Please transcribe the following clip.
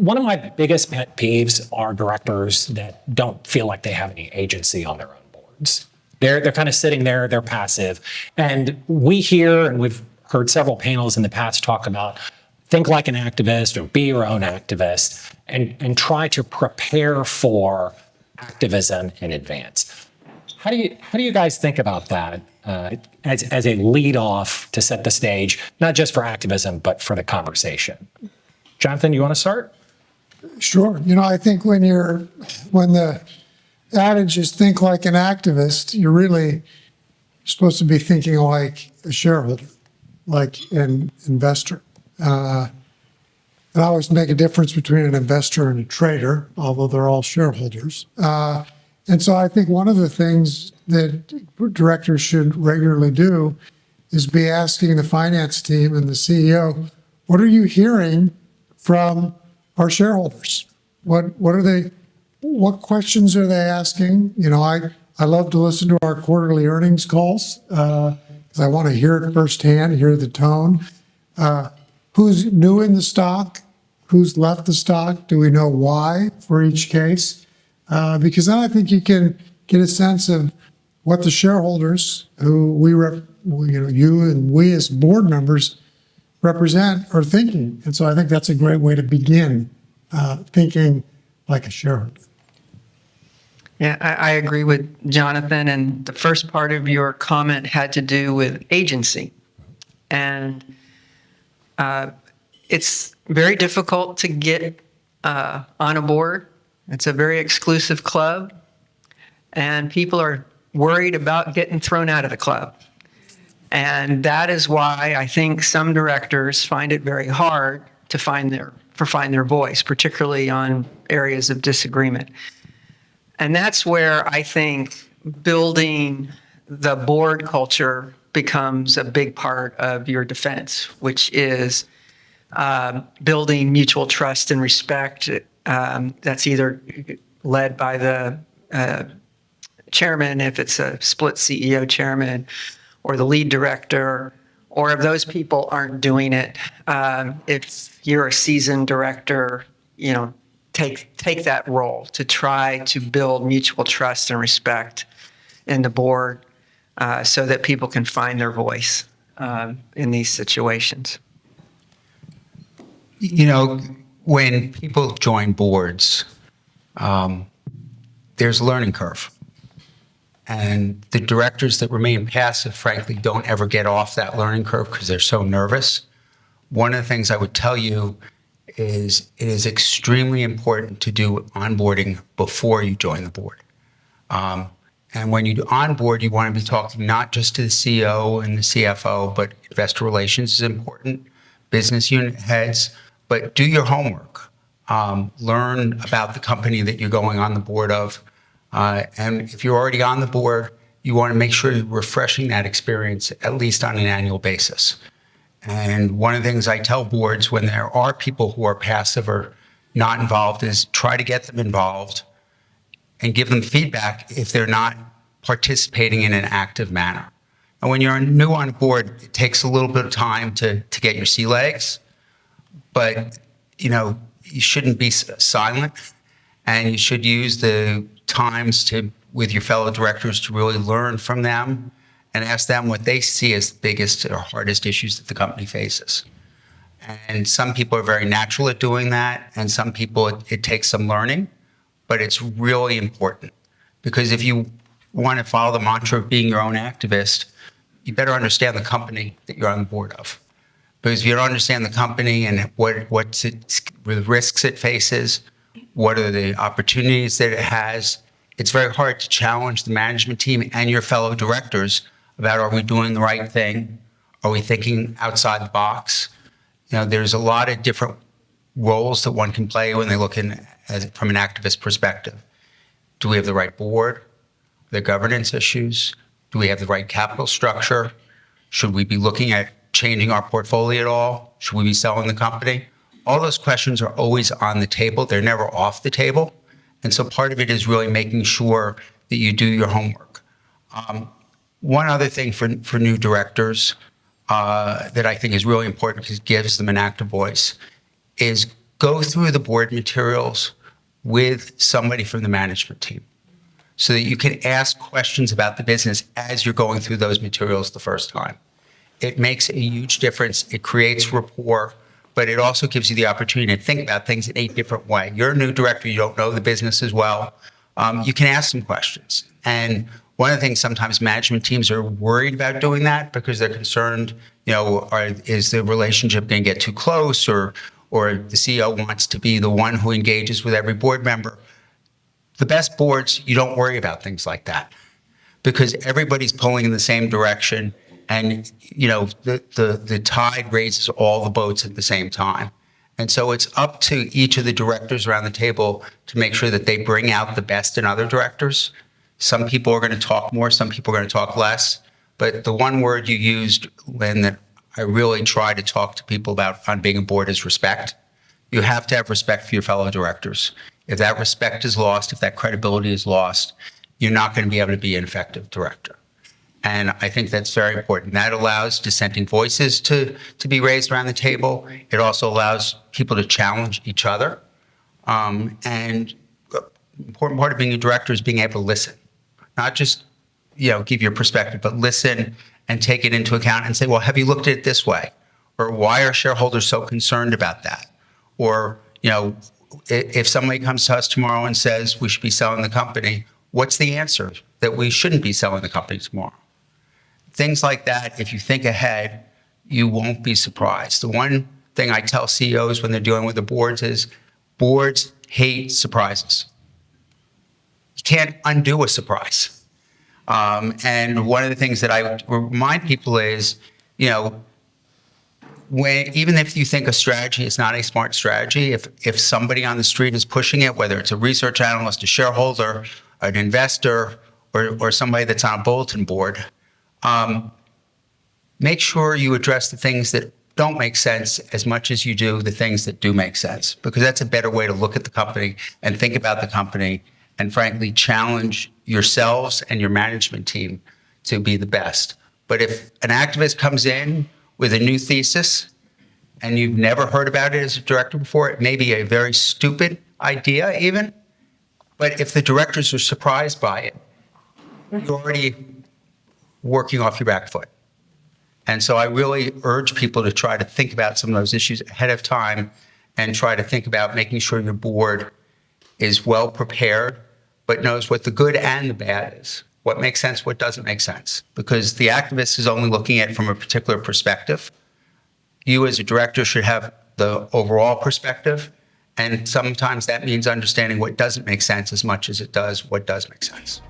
one of my biggest pet peeves are directors that don't feel like they have any agency on their own boards. They're kind of sitting there, they're passive. And we hear, and we've heard several panels in the past talk about think like an activist or be your own activist and try to prepare for activism in advance. How do you guys think about that as a lead off to set the stage, not just for activism, but for the conversation? Jonathan, you want to start? Sure. I think when the adage is think like an activist, you're really supposed to be thinking like a shareholder, like an investor. And I always make a difference between an investor and a trader, although they're all shareholders. And so I think one of the things that directors should regularly do is be asking the finance team and the CEO, what are you hearing from our shareholders? What questions are they asking? I love to listen to our quarterly earnings calls because I want to hear it firsthand, hear the tone. Who's new in the stock? Who's left the stock? Do we know why for each case? Because then I think you can get a sense of what the shareholders who you and we as board members represent are thinking. And so I think that's a great way to begin thinking like a shareholder. Yeah, I agree with Jonathan. And the first part of your comment had to do with agency. And it's very difficult to get on a board. It's a very exclusive club. And people are worried about getting thrown out of the club. And that is why I think some directors find it very hard to find their voice, particularly on areas of disagreement. And that's where I think building the board culture becomes a big part of your defense, which is building mutual trust and respect. That's either led by the chairman, if it's a split CEO chairman, or the lead director, or if those people aren't doing it, if you're a seasoned director, take that role to try to build mutual trust and respect in the board so that people can find their voice in these situations. When people join boards, there's a learning curve. And the directors that remain passive, frankly, don't ever get off that learning curve because they're so nervous. One of the things I would tell you is it is extremely important to do onboarding before you join the board. And when you onboard, you want to be talking not just to the CEO and the CFO, but investor relations is important, business unit heads, but do your homework. Learn about the company that you're going on the board of. And if you're already on the board, you want to make sure you're refreshing that experience at least on an annual basis. And one of the things I tell boards when there are people who are passive or not involved is try to get them involved and give them feedback if they're not participating in an active manner. And when you're new on a board, it takes a little bit of time to get your sea legs, but you shouldn't be silent, and you should use the times with your fellow directors to really learn from them and ask them what they see as the biggest or hardest issues that the company faces. And some people are very natural at doing that, and some people it takes some learning, but it's really important because if you want to follow the mantra of being your own activist, you better understand the company that you're on the board of. Because if you don't understand the company and the risks it faces, what are the opportunities that it has, it's very hard to challenge the management team and your fellow directors about, are we doing the right thing? Are we thinking outside the box? There's a lot of different roles that one can play when they look from an activist perspective. Do we have the right board? The governance issues? Do we have the right capital structure? Should we be looking at changing our portfolio at all? Should we be selling the company? All those questions are always on the table. They're never off the table. And so part of it is really making sure that you do your homework. One other thing for new directors that I think is really important because it gives them an active voice is go through the board materials with somebody from the management team so that you can ask questions about the business as you're going through those materials the first time. It makes a huge difference. It creates rapport, but it also gives you the opportunity to think about things in a different way. You're a new director, you don't know the business as well. You can ask some questions. And one of the things sometimes management teams are worried about doing that because they're concerned, is the relationship going to get too close, or the CEO wants to be the one who engages with every board member. The best boards, you don't worry about things like that because everybody's pulling in the same direction, and the tide raises all the boats at the same time. And so it's up to each of the directors around the table to make sure that they bring out the best in other directors. Some people are going to talk more, some people are going to talk less. But the one word you used, Lynn, that I really try to talk to people about on being a board is respect. You have to have respect for your fellow directors. If that respect is lost, if that credibility is lost, you're not going to be able to be an effective director. And I think that's very important. That allows dissenting voices to be raised around the table. It also allows people to challenge each other. And important part of being a director is being able to listen, not just give your perspective, but listen and take it into account and say, well, have you looked at it this way? Or why are shareholders so concerned about that? Or if somebody comes to us tomorrow and says we should be selling the company, what's the answer that we shouldn't be selling the company tomorrow? Things like that, if you think ahead, you won't be surprised. The one thing I tell CEOs when they're dealing with the boards is boards hate surprises. You can't undo a surprise. And one of the things that I remind people is, even if you think a strategy is not a smart strategy, if somebody on the street is pushing it, whether it's a research analyst, a shareholder, an investor, or somebody that's on a bulletin board, make sure you address the things that don't make sense as much as you do the things that do make sense, because that's a better way to look at the company and think about the company and frankly challenge yourselves and your management team to be the best. But if an activist comes in with a new thesis and you've never heard about it as a director before, it may be a very stupid idea even, but if the directors are surprised by it, you're already working off your back foot. And so I really urge people to try to think about some of those issues ahead of time and try to think about making sure your board is well prepared, but knows what the good and the bad is, what makes sense, what doesn't make sense. Because the activist is only looking at it from a particular perspective. You as a director should have the overall perspective. And sometimes that means understanding what doesn't make sense as much as it does what does make sense.